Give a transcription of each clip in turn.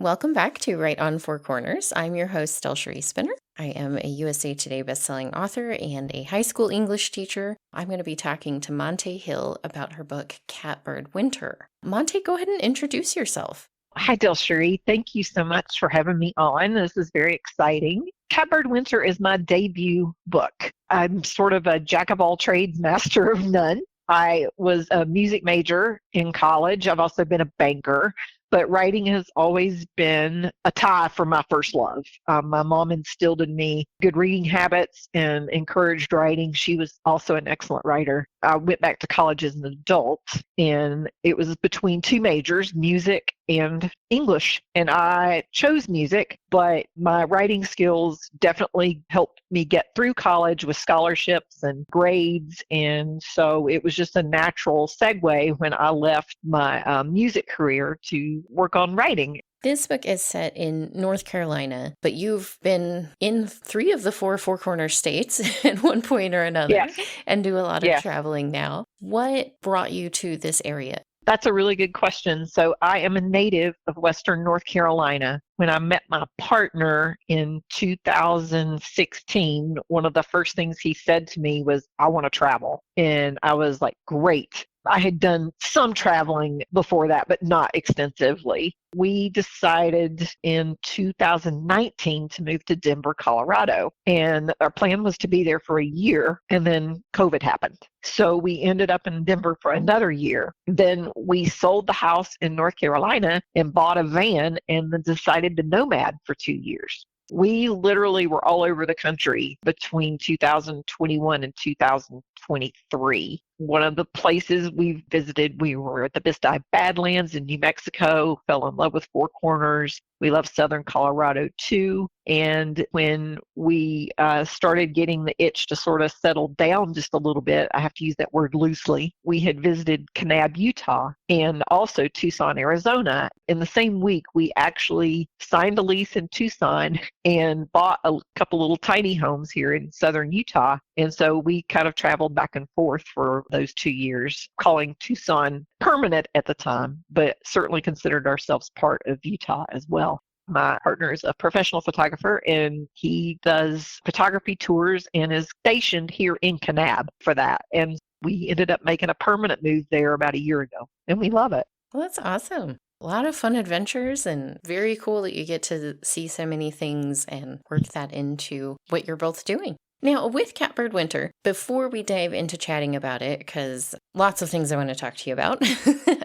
Welcome back to Right on Four Corners. I'm your host, DelSheree Spinner. I am a USA Today bestselling author and a high school English teacher. I'm going to be talking to Monté Hill about her book, Catbird Winter. Monté, go ahead and introduce yourself. Hi, DelSheree. Thank you so much for having me on. This is very exciting. Catbird Winter is my debut book. I'm sort of a jack of all trades, master of none. I was a music major in college. I've also been a banker, but writing has always been a tie for my first love. My mom instilled in me good reading habits and encouraged writing. She was also an excellent writer. I went back to college as an adult, and it was between two majors, music and English. And I chose music, but my writing skills definitely helped me get through college with scholarships and grades. And so it was just a natural segue when I left my music career to work on writing. This book is set in North Carolina, but you've been in 3 of the 4 Four Corners states at one point or another, Yes. and do a lot of Yes. traveling now. What brought you to this area? That's a really good question. So I am a native of Western North Carolina. When I met my partner in 2016, one of the first things he said to me was, "I want to travel." And I was like, great. I had done some traveling before that, but not extensively. We decided in 2019 to move to Denver, Colorado. And our plan was to be there for a year, and then COVID happened. So we ended up in Denver for another year. Then we sold the house in North Carolina and bought a van and then decided to nomad for 2 years. We literally were all over the country between 2021 and 2023. One of the places we visited, we were at the Bisti Badlands in New Mexico, fell in love with Four Corners. We love Southern Colorado too. And when we started getting the itch to sort of settle down just a little bit, I have to use that word loosely, we had visited Kanab, Utah, and also Tucson, Arizona. In the same week, we actually signed a lease in Tucson and bought a couple little tiny homes here in southern Utah. And so we kind of traveled back and forth for those 2 years, calling Tucson permanent at the time, but certainly considered ourselves part of Utah as well. My partner is a professional photographer, and he does photography tours and is stationed here in Kanab for that. And we ended up making a permanent move there about a year ago, and we love it. Well, that's awesome. A lot of fun adventures, and very cool that you get to see so many things and work that into what you're both doing. Now, with Catbird Winter, before we dive into chatting about it, because lots of things I want to talk to you about,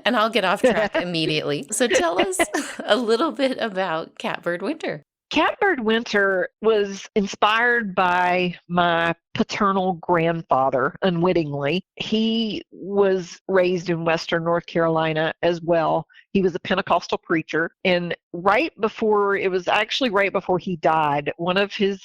and I'll get off track immediately. So tell us a little bit about Catbird Winter. Catbird Winter was inspired by my paternal grandfather, unwittingly. He was raised in Western North Carolina as well. He was a Pentecostal preacher. And right before he died, one of his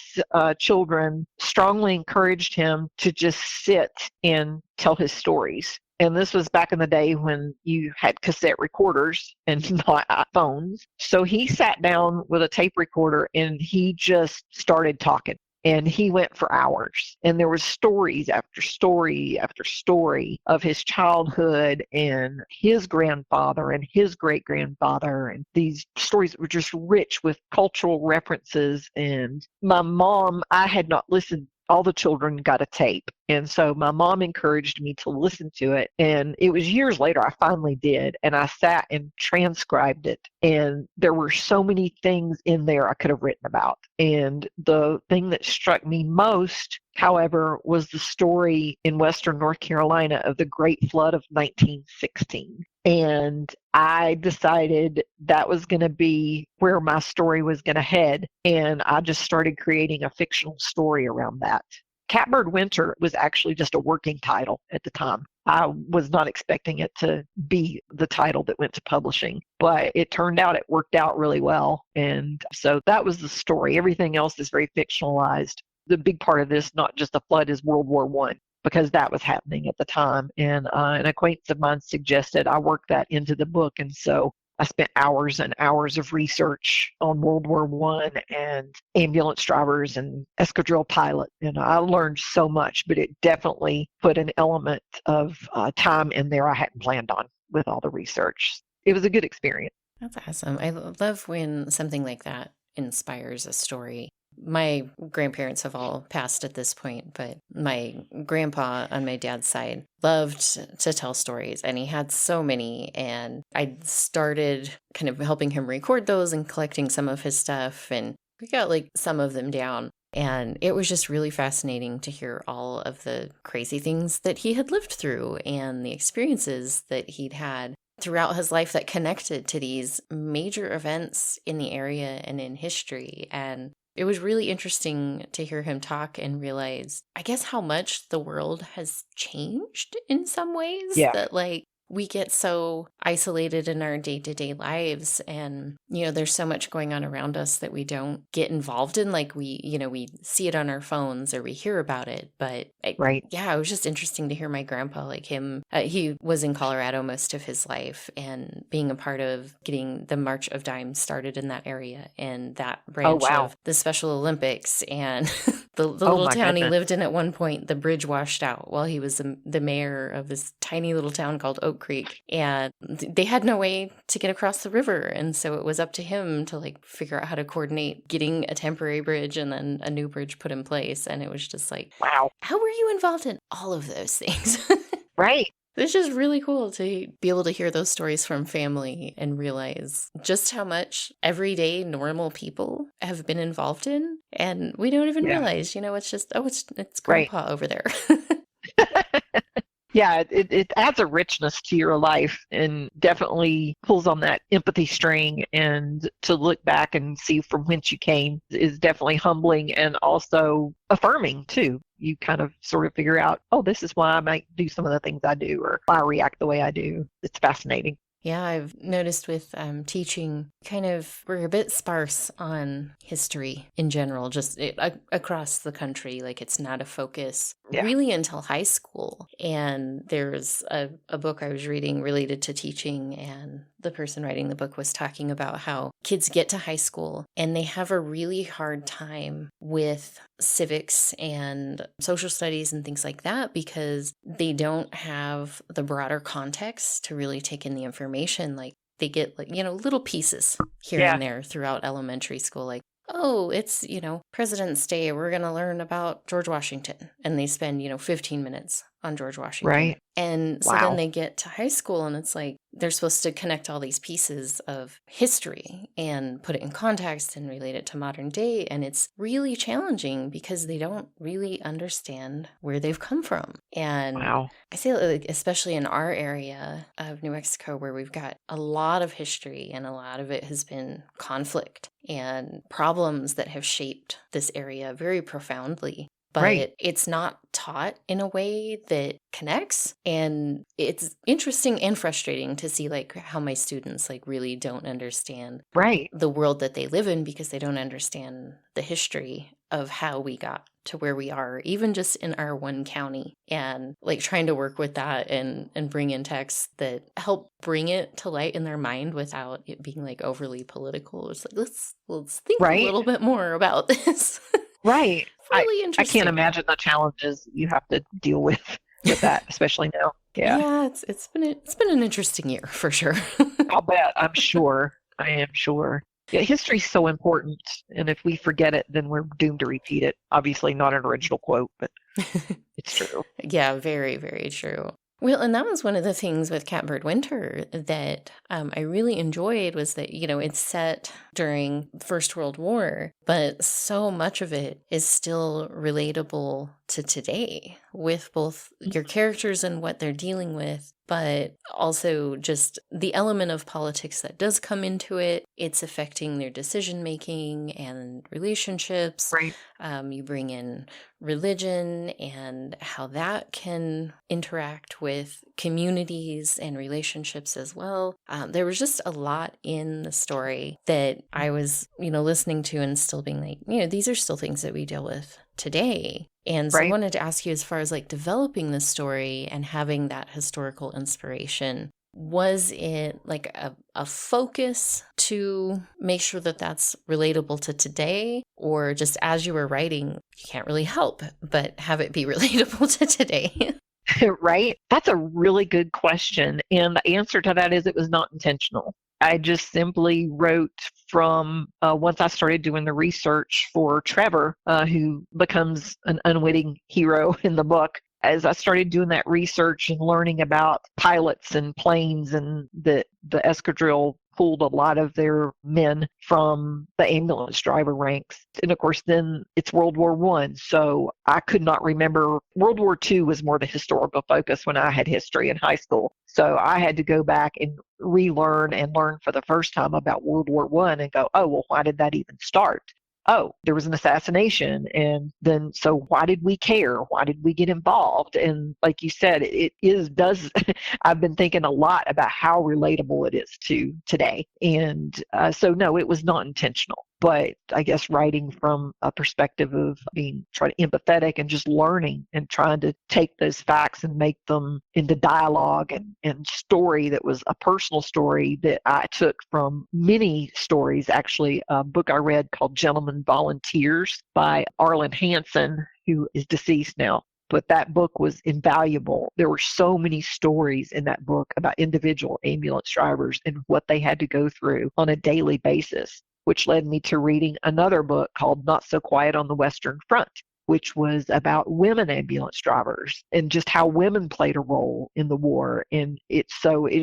children strongly encouraged him to just sit and tell his stories. And this was back in the day when you had cassette recorders and not iPhones. So he sat down with a tape recorder and he just started talking. And he went for hours. And there was stories after story after story of his childhood and his grandfather and his great-grandfather. And these stories were just rich with cultural references. And my mom, I had not listened. All the children got a tape. And so my mom encouraged me to listen to it. And it was years later I finally did. And I sat and transcribed it. And there were so many things in there I could have written about. And the thing that struck me most, however, was the story in Western North Carolina of the Great Flood of 1916. And I decided that was going to be where my story was going to head. And I just started creating a fictional story around that. Catbird Winter was actually just a working title at the time. I was not expecting it to be the title that went to publishing, but it turned out it worked out really well. And so that was the story. Everything else is very fictionalized. The big part of this, not just the flood, is World War I, because that was happening at the time. And an acquaintance of mine suggested I work that into the book. And so I spent hours and hours of research on World War I and ambulance drivers and escadrille pilots. And I learned so much, but it definitely put an element of time in there I hadn't planned on with all the research. It was a good experience. That's awesome. I love when something like that inspires a story. My grandparents have all passed at this point, but my grandpa on my dad's side loved to tell stories, and he had so many. And I started kind of helping him record those and collecting some of his stuff, and we got like some of them down. And it was just really fascinating to hear all of the crazy things that he had lived through and the experiences that he'd had throughout his life that connected to these major events in the area and in history. And it was really interesting to hear him talk and realize, I guess, how much the world has changed in some ways, Yeah, that like we get so isolated in our day-to-day lives, and there's so much going on around us that we don't get involved in. Like we see it on our phones or we hear about it, but right. yeah, it was just interesting to hear my grandpa, like him. He was in Colorado most of his life, and being a part of getting the March of Dimes started in that area and that Oh, branch wow. of the Special Olympics. And the Oh, little my town he goodness. lived in at one point, the bridge washed out while he was the mayor of this tiny little town called Oak Creek. And they had no way to get across the river. And so it was up to him to like figure out how to coordinate getting a temporary bridge and then a new bridge put in place. And it was just like, Wow. how were you involved in all of those things? Right. It's just really cool to be able to hear those stories from family and realize just how much everyday normal people have been involved in. And we don't even Yeah. realize, it's just, oh, it's Right. grandpa over there. Yeah, it adds a richness to your life and definitely pulls on that empathy string. And to look back and see from whence you came is definitely humbling and also affirming too. You kind of sort of figure out, oh, this is why I might do some of the things I do or why I react the way I do. It's fascinating. Yeah, I've noticed with teaching, kind of, we're a bit sparse on history in general, just across the country. Like, it's not a focus Yeah. really until high school. And there's a book I was reading related to teaching, and the person writing the book was talking about how kids get to high school and they have a really hard time with civics and social studies and things like that because they don't have the broader context to really take in the information. Like they get like, little pieces here Yeah. and there throughout elementary school, like, oh, it's, President's Day. We're going to learn about George Washington. And they spend, 15 minutes on George Washington. Right. And so then Wow. they get to high school and it's like they're supposed to connect all these pieces of history and put it in context and relate it to modern day. And it's really challenging because they don't really understand where they've come from. And Wow. I say, like, especially in our area of New Mexico, where we've got a lot of history and a lot of it has been conflict and problems that have shaped this area very profoundly. Right. But it's not taught in a way that connects. And it's interesting and frustrating to see like how my students like really don't understand Right. the world that they live in because they don't understand the history of how we got to where we are, even just in our one county, and like trying to work with that and bring in texts that help bring it to light in their mind without it being like overly political. It's like let's think a Right. little bit more about this. Right. Really I can't interesting. imagine the challenges you have to deal with that, especially now. Yeah. Yeah, it's been an interesting year for sure. I'll bet. I'm sure. I am sure. Yeah, history's so important, and if we forget it, then we're doomed to repeat it. Obviously, not an original quote, but it's true. Yeah, very, very true. Well, and that was one of the things with Catbird Winter that I really enjoyed was that, it's set during the First World War, but so much of it is still relatable to today with both your characters and what they're dealing with, but also just the element of politics that does come into it. It's affecting their decision making and relationships. Right. You bring in religion and how that can interact with communities and relationships as well. There was just a lot in the story that I was, listening to and still being like, these are still things that we deal with today. And so I Right. wanted to ask you, as far as like developing the story and having that historical inspiration, was it like a focus to make sure that that's relatable to today? Or just as you were writing, you can't really help but have it be relatable to today? Right? That's a really good question. And the answer to that is it was not intentional. I just simply wrote from once I started doing the research for Trevor, who becomes an unwitting hero in the book. As I started doing that research and learning about pilots and planes, and the escadrille pulled a lot of their men from the ambulance driver ranks. And of course, then it's World War One, so I could not remember. World War II was more the historical focus when I had history in high school. So I had to go back and relearn and learn for the first time about World War One and go, oh, well, why did that even start? Oh, there was an assassination. And then, so why did we care? Why did we get involved? And like you said, I've been thinking a lot about how relatable it is to today. And so, no, it was not intentional. But I guess writing from a perspective of being trying to empathetic and just learning and trying to take those facts and make them into dialogue and story that was a personal story that I took from many stories. Actually, a book I read called Gentlemen Volunteers by Arlen Hansen, who is deceased now. But that book was invaluable. There were so many stories in that book about individual ambulance drivers and what they had to go through on a daily basis, which led me to reading another book called Not So Quiet on the Western Front, which was about women ambulance drivers and just how women played a role in the war. And it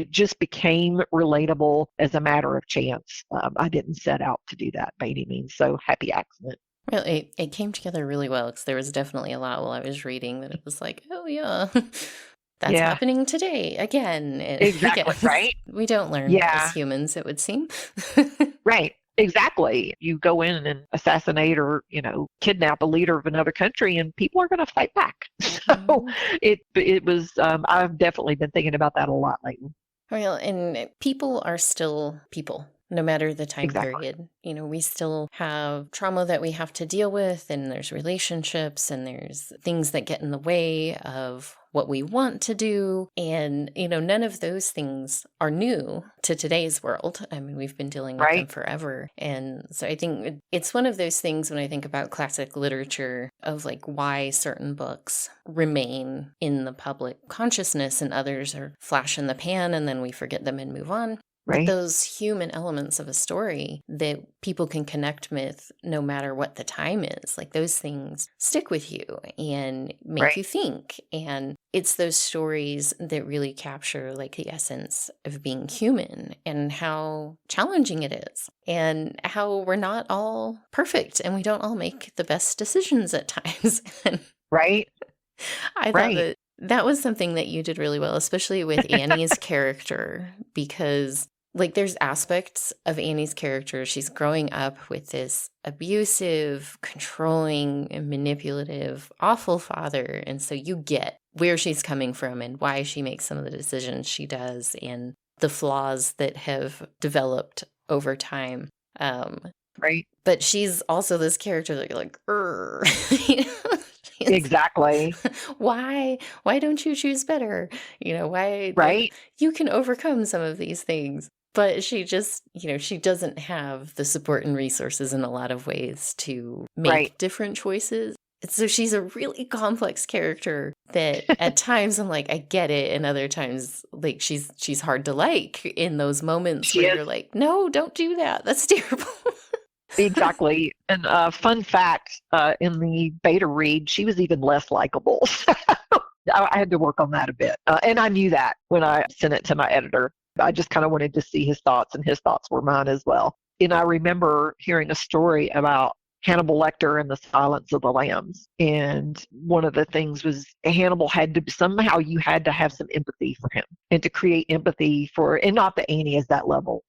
just became relatable as a matter of chance. I didn't set out to do that by any means, so happy accident. Well, it came together really well because there was definitely a lot while I was reading that it was like, oh, yeah, that's Yeah, happening today again. And exactly, again, right? we don't learn as Yeah, humans, it would seem. right. Exactly. You go in and assassinate or, kidnap a leader of another country and people are going to fight back. So Mhm. it was, I've definitely been thinking about that a lot lately. Well, and people are still people, no matter the time Exactly. period. We still have trauma that we have to deal with, and there's relationships, and there's things that get in the way of what we want to do. And, none of those things are new to today's world. I mean, we've been dealing with them Right. forever. And so I think it's one of those things when I think about classic literature of like why certain books remain in the public consciousness and others are flash in the pan and then we forget them and move on. But Right. those human elements of a story that people can connect with no matter what the time is, like those things stick with you and make Right. you think. And it's those stories that really capture like the essence of being human and how challenging it is and how we're not all perfect and we don't all make the best decisions at times. And Right. I thought Right. that that was something that you did really well, especially with Annie's character, because like there's aspects of Annie's character. She's growing up with this abusive, controlling, and manipulative, awful father. And so you get where she's coming from and why she makes some of the decisions she does and the flaws that have developed over time. Um, Right. but she's also this character that you're like, you know, she's Exactly. why don't you choose better? Why Right. you can overcome some of these things. But she just, she doesn't have the support and resources in a lot of ways to Right. make different choices. So she's a really complex character that at times I'm like, I get it. And other times, like she's hard to like in those moments She where is. you're like, no, don't do that. That's terrible. Exactly. And fun fact, in the beta read, she was even less likable. I had to work on that a bit. And I knew that when I sent it to my editor. I just kind of wanted to see his thoughts, and his thoughts were mine as well. And I remember hearing a story about Hannibal Lecter and the Silence of the Lambs. And one of the things was Hannibal had to somehow, you had to have some empathy for him and to create empathy for, and not that Annie is that level.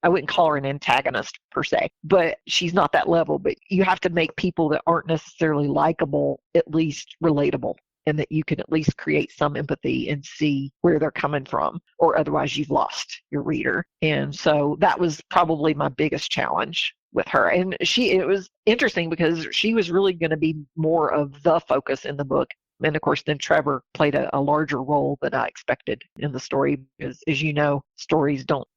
I wouldn't call her an antagonist per se, but she's not that level. But you have to make people that aren't necessarily likable at least relatable, and that you can at least create some empathy and see where they're coming from, or otherwise you've lost your reader. And so that was probably my biggest challenge with her. And it was interesting because she was really going to be more of the focus in the book. And of course, then Trevor played a larger role than I expected in the story, because as you know,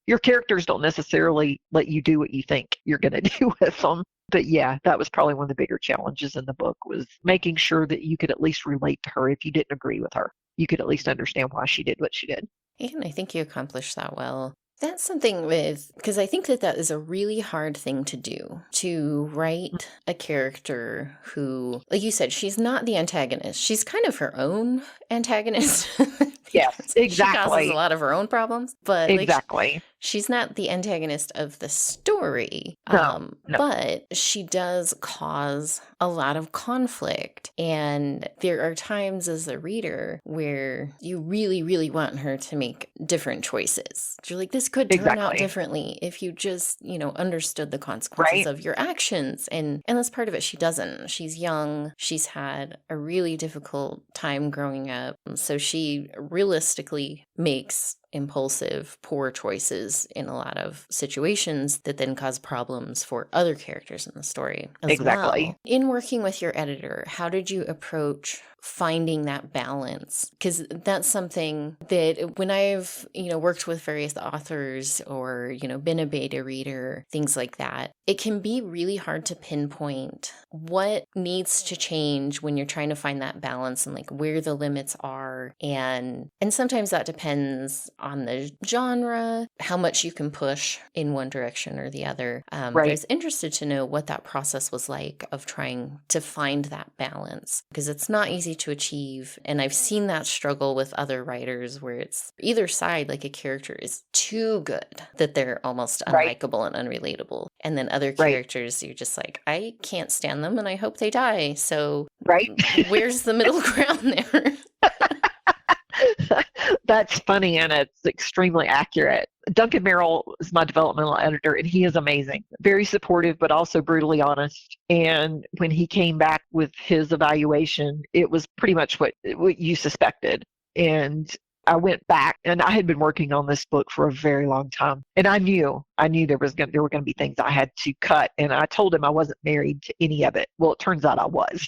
your characters don't necessarily let you do what you think you're going to do with them. But yeah, that was probably one of the bigger challenges in the book, was making sure that you could at least relate to her. If you didn't agree with her, you could at least understand why she did what she did. And I think you accomplished that well. That's something because I think that is a really hard thing to do, to write a character who, like you said, she's not the antagonist. She's kind of her own antagonist Yes, because she causes a exactly. lot of her own problems, but like Exactly. she's not the antagonist of the story. No, no. But she does cause a lot of conflict. And there are times as a reader where you really, really want her to make different choices. You're like, this could turn out Exactly. differently if you just, understood the consequences Right? of your actions. And that's part of it. She doesn't. She's young. She's had a really difficult time growing up. So she realistically makes impulsive, poor choices in a lot of situations that then cause problems for other characters in the story as Exactly. well. In working with your editor, how did you approach finding that balance? Because that's something that when I've, worked with various authors or, been a beta reader, things like that, it can be really hard to pinpoint what needs to change when you're trying to find that balance and like where the limits are. And sometimes that depends on the genre, how much you can push in one direction or the other. But I Right. was interested to know what that process was like of trying to find that balance because it's not easy to achieve. And I've seen that struggle with other writers where it's either side, like a character is too good that they're almost Right. unlikable and unrelatable. And then other Right. characters, you're just like, I can't stand them and I hope they die. So Right. where's the middle ground there? That's funny and it's extremely accurate. Duncan Merrill is my developmental editor and he is amazing. Very supportive, but also brutally honest. And when he came back with his evaluation, it was pretty much what you suspected. And I went back and I had been working on this book for a very long time. And I knew there were going to be things I had to cut. And I told him I wasn't married to any of it. Well, it turns out I was.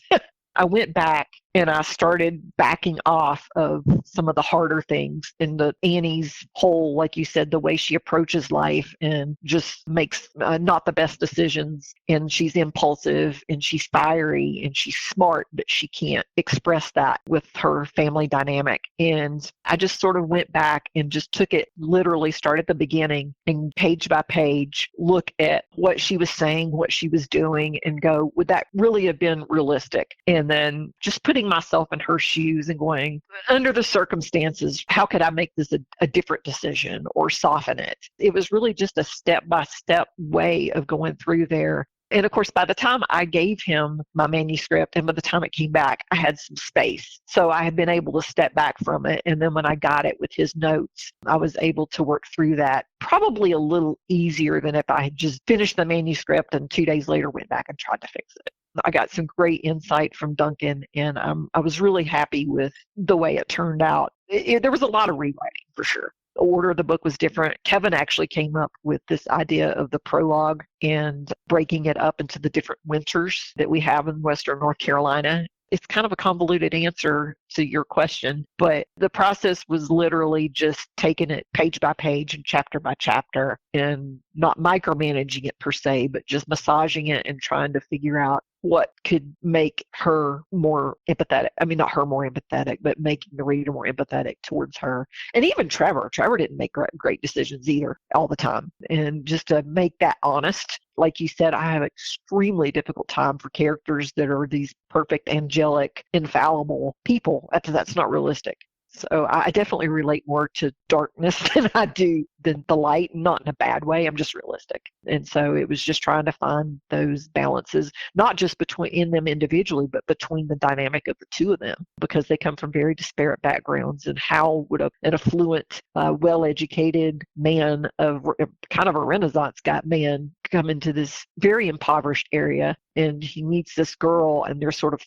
I went back and I started backing off of some of the harder things in the Annie's whole, like you said, the way she approaches life and just makes not the best decisions. And she's impulsive and she's fiery and she's smart, but she can't express that with her family dynamic. And I just sort of went back and just took it literally, start at the beginning and page by page, look at what she was saying, what she was doing, and go, would that really have been realistic? And then just putting myself in her shoes and going, under the circumstances, how could I make this a different decision or soften it? It was really just a step-by-step way of going through there. And of course, by the time I gave him my manuscript and by the time it came back, I had some space. So I had been able to step back from it. And then when I got it with his notes, I was able to work through that probably a little easier than if I had just finished the manuscript and 2 days later went back and tried to fix it. I got some great insight from Duncan, and I was really happy with the way it turned out. There was a lot of rewriting for sure. The order of the book was different. Kevin actually came up with this idea of the prologue and breaking it up into the different winters that we have in Western North Carolina. It's kind of a convoluted answer to your question, but the process was literally just taking it page by page and chapter by chapter and not micromanaging it per se, but just massaging it and trying to figure out what could make her more empathetic. I mean, not her more empathetic, but making the reader more empathetic towards her. And even Trevor didn't make great decisions either all the time. And just to make that honest, like you said, I have an extremely difficult time for characters that are these perfect, angelic, infallible people. That's not realistic. So I definitely relate more to darkness than I do than the light, not in a bad way. I'm just realistic. And so it was just trying to find those balances, not just between in them individually, but between the dynamic of the two of them, because they come from very disparate backgrounds. And how would an affluent, well-educated man of kind of a Renaissance guy man come into this very impoverished area, and he meets this girl and they're sort of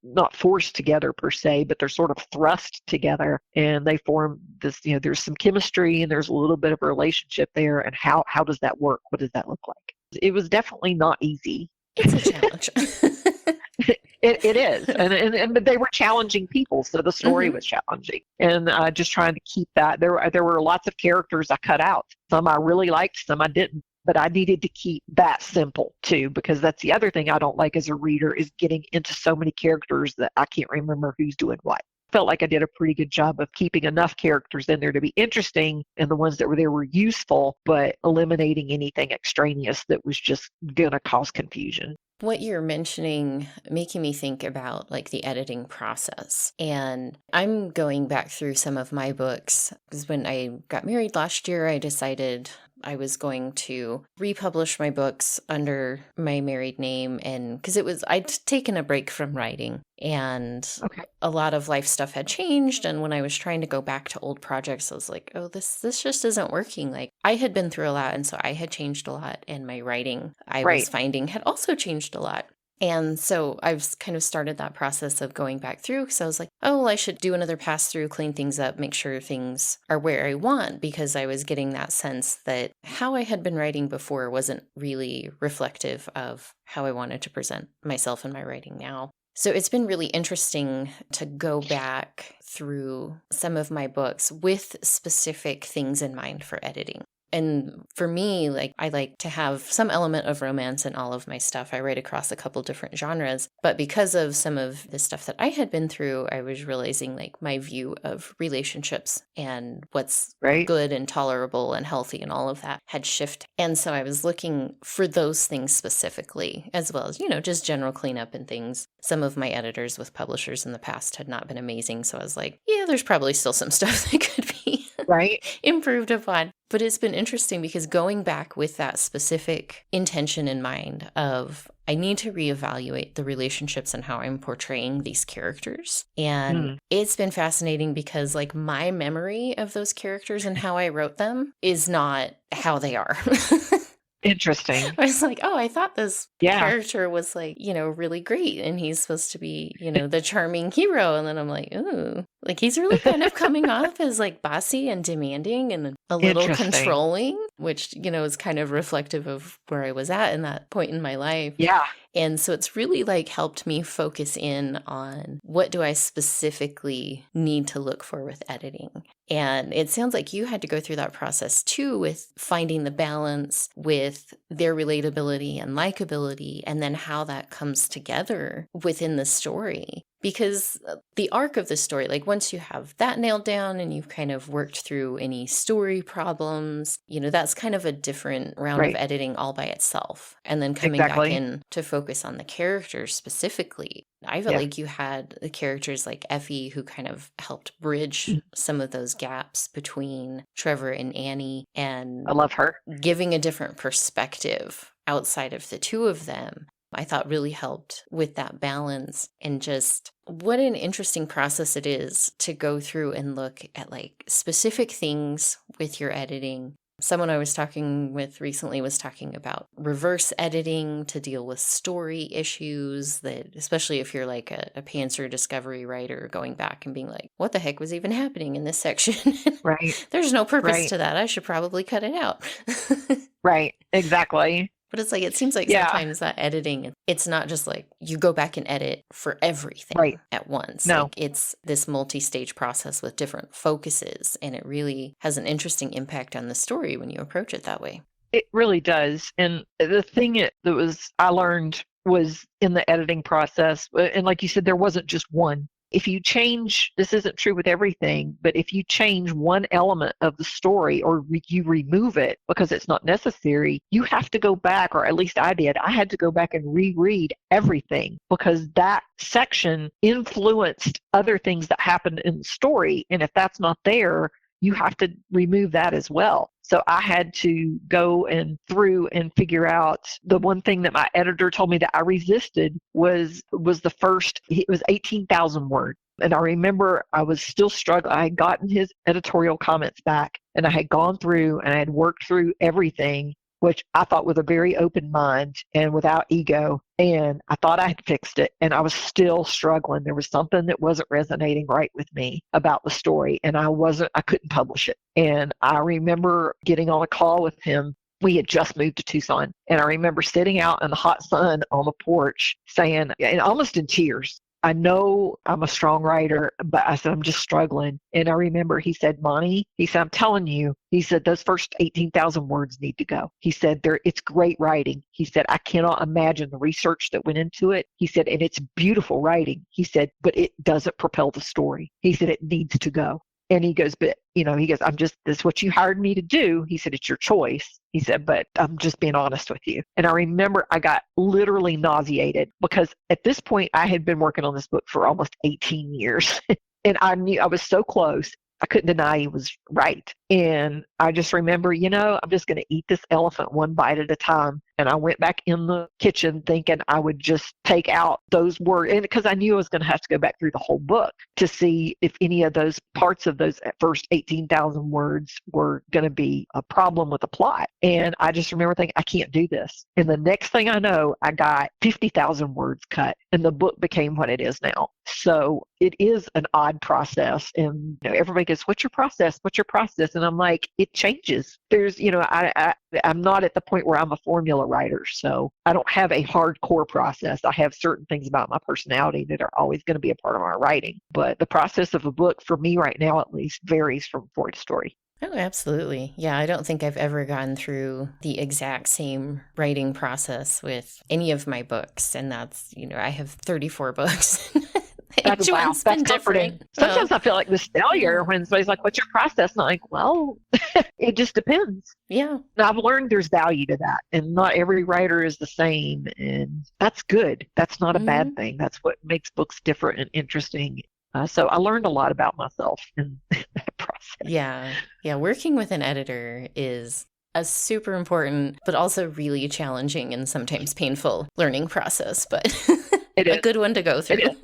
not forced together per se, but they're sort of thrust together and they form this, there's some chemistry and there's a little bit of a relationship there. And how does that work? What does that look like? It was definitely not easy. It's a challenge. It is. And they were challenging people. So the story was challenging. And just trying to keep that. There were lots of characters I cut out. Some I really liked, some I didn't. But I needed to keep that simple too, because that's the other thing I don't like as a reader is getting into so many characters that I can't remember who's doing what. felt like I did a pretty good job of keeping enough characters in there to be interesting, and the ones that were there were useful, but eliminating anything extraneous that was just going to cause confusion. What you're mentioning making me think about like the editing process. And I'm going back through some of my books because when I got married last year, I decided I was going to republish my books under my married name. And because I'd taken a break from writing and Okay. a lot of life stuff had changed. And when I was trying to go back to old projects, I was like, oh, this just isn't working. Like I had been through a lot. And so I had changed a lot. And my writing, I was Right. finding, had also changed a lot. And so I've kind of started that process of going back through because I was like, oh, well, I should do another pass through, clean things up, make sure things are where I want, because I was getting that sense that how I had been writing before wasn't really reflective of how I wanted to present myself in my writing now. So it's been really interesting to go back through some of my books with specific things in mind for editing. And for me, like I like to have some element of romance in all of my stuff. I write across a couple different genres, but because of some of the stuff that I had been through, I was realizing like my view of relationships and what's Right. good and tolerable and healthy and all of that had shifted. And so I was looking for those things specifically, as well as, just general cleanup and things. Some of my editors with publishers in the past had not been amazing. So I was like, yeah, there's probably still some stuff that could be Right. improved upon. But it's been interesting because going back with that specific intention in mind of I need to reevaluate the relationships and how I'm portraying these characters. And it's been fascinating because like my memory of those characters and how I wrote them is not how they are. Interesting. I was like, oh, I thought this Yeah. character was like, really great. And he's supposed to be, the charming hero. And then I'm like, ooh, like he's really kind of coming off as like bossy and demanding and a little Interesting. controlling, which, is kind of reflective of where I was at in that point in my life. Yeah. And so it's really like helped me focus in on what do I specifically need to look for with editing. And it sounds like you had to go through that process too with finding the balance with their relatability and likability and then how that comes together within the story. Because the arc of the story, like once you have that nailed down and you've kind of worked through any story problems, that's kind of a different round of editing all by itself. And then coming back in to focus on the characters specifically. I felt like you had the characters like Effie who kind of helped bridge some of those gaps between Trevor and Annie and I love her. Giving a different perspective outside of the two of them. I thought really helped with that balance and just what an interesting process it is to go through and look at like specific things with your editing. Someone I was talking with recently was talking about reverse editing to deal with story issues that, especially if you're like a pantser discovery writer going back and being like, what the heck was even happening in this section? Right. There's no purpose to that. I should probably cut it out. Right. Exactly. But it's like, it seems like sometimes that editing, it's not just like you go back and edit for everything at once. No. Like it's this multi-stage process with different focuses. And it really has an interesting impact on the story when you approach it that way. It really does. And the thing I learned was in the editing process, and like you said, there wasn't just one. If you change, this isn't true with everything, but if you change one element of the story or you remove it because it's not necessary, you have to go back, or at least I did. I had to go back and reread everything because that section influenced other things that happened in the story. And if that's not there, you have to remove that as well. So I had to go through and figure out the one thing that my editor told me that I resisted was the first, it was 18,000 words. And I remember I was still struggling. I had gotten his editorial comments back and I had gone through and I had worked through everything, which I thought with a very open mind and without ego. And I thought I had fixed it and I was still struggling. There was something that wasn't resonating right with me about the story and I couldn't publish it. And I remember getting on a call with him. We had just moved to Tucson. And I remember sitting out in the hot sun on the porch saying, and almost in tears, I know I'm a strong writer, but I said, I'm just struggling. And I remember he said, Monty, he said, I'm telling you, he said, those first 18,000 words need to go. He said, it's great writing. He said, I cannot imagine the research that went into it. He said, and it's beautiful writing. He said, but it doesn't propel the story. He said, it needs to go. And he goes, but, he goes, this is what you hired me to do. He said, it's your choice. He said, but I'm just being honest with you. And I remember I got literally nauseated because at this point I had been working on this book for almost 18 years. And I knew I was so close. I couldn't deny he was right. And I just remember, I'm just going to eat this elephant one bite at a time. And I went back in the kitchen thinking I would just take out those words. And because I knew I was going to have to go back through the whole book to see if any of those parts of those first 18,000 words were going to be a problem with the plot. And I just remember thinking, I can't do this. And the next thing I know, I got 50,000 words cut and the book became what it is now. So it is an odd process. And everybody goes, what's your process? What's your process? And I'm like, it changes. There's, I'm not at the point where I'm a formula writer. So I don't have a hardcore process. I have certain things about my personality that are always going to be a part of my writing. But the process of a book, for me right now at least, varies from story to story. Oh, absolutely. Yeah, I don't think I've ever gone through the exact same writing process with any of my books. And that's, I have 34 books. That's comforting. Sometimes I feel like this failure when somebody's like, what's your process? And I'm like, well, it just depends. Yeah. And I've learned there's value to that. And not every writer is the same. And that's good. That's not a bad thing. That's what makes books different and interesting. So I learned a lot about myself in that process. Yeah. Yeah. Working with an editor is a super important, but also really challenging and sometimes painful learning process, but a good one to go through.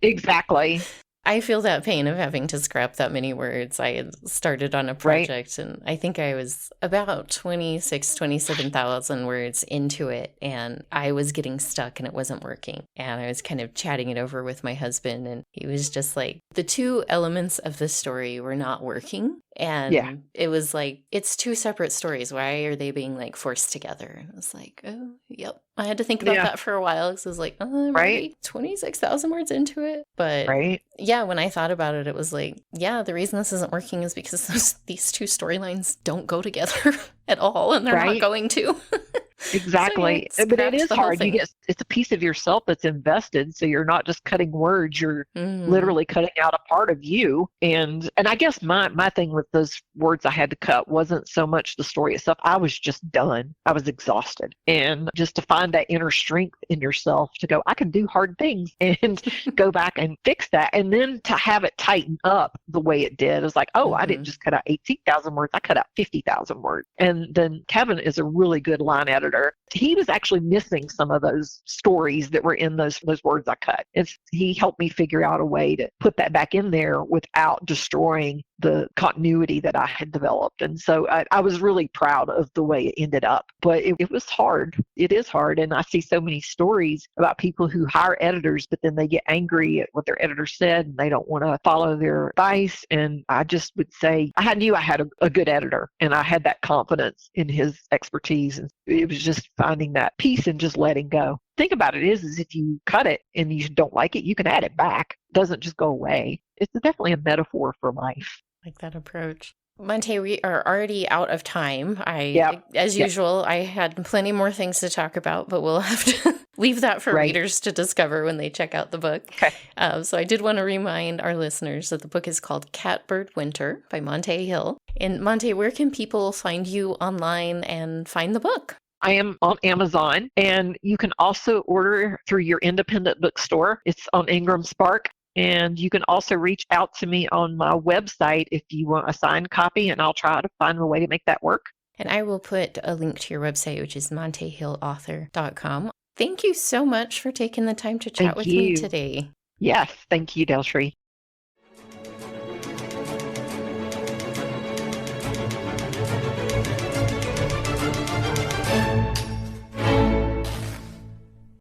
Exactly. I feel that pain of having to scrap that many words. I had started on a project and I think I was about 27,000 words into it and I was getting stuck and it wasn't working. And I was kind of chatting it over with my husband and he was just like, the two elements of the story were not working. And it was like, it's two separate stories. Why are they being like forced together? And I was like, oh, yep. I had to think about that for a while because I was like, oh, I'm already 26,000 words into it. But yeah, when I thought about it, it was like, yeah, the reason this isn't working is because these two storylines don't go together at all. And they're not going to. Exactly. So but it is hard. It's a piece of yourself that's invested. So you're not just cutting words, you're literally cutting out a part of you. And I guess my thing with those words I had to cut wasn't so much the story itself. I was just done. I was exhausted. And just to find that inner strength in yourself to go, I can do hard things and go back and fix that. And then to have it tighten up the way it did, it was like, oh, I didn't just cut out 18,000 words. I cut out 50,000 words. And then Kevin is a really good line editor. He was actually missing some of those stories that were in those words I cut. He helped me figure out a way to put that back in there without destroying the continuity that I had developed. And so I was really proud of the way it ended up. But it was hard. It is hard. And I see so many stories about people who hire editors, but then they get angry at what their editor said and they don't want to follow their advice. And I just would say, I knew I had a good editor and I had that confidence in his expertise. And it was just finding that peace and just letting go. Think about it is if you cut it and you don't like it, you can add it back. It doesn't just go away. It's definitely a metaphor for life. Like that approach. Monté, we are already out of time. As usual, I had plenty more things to talk about, but we'll have to leave that for readers to discover when they check out the book. Okay. So I did want to remind our listeners that the book is called Catbird Winter by Monté Hill. And Monté, where can people find you online and find the book? I am on Amazon, and you can also order through your independent bookstore. It's on Ingram Spark. And you can also reach out to me on my website if you want a signed copy, and I'll try to find a way to make that work. And I will put a link to your website, which is montéhillauthor.com. Thank you so much for taking the time to chat with me today. Yes, thank you, DelSheree.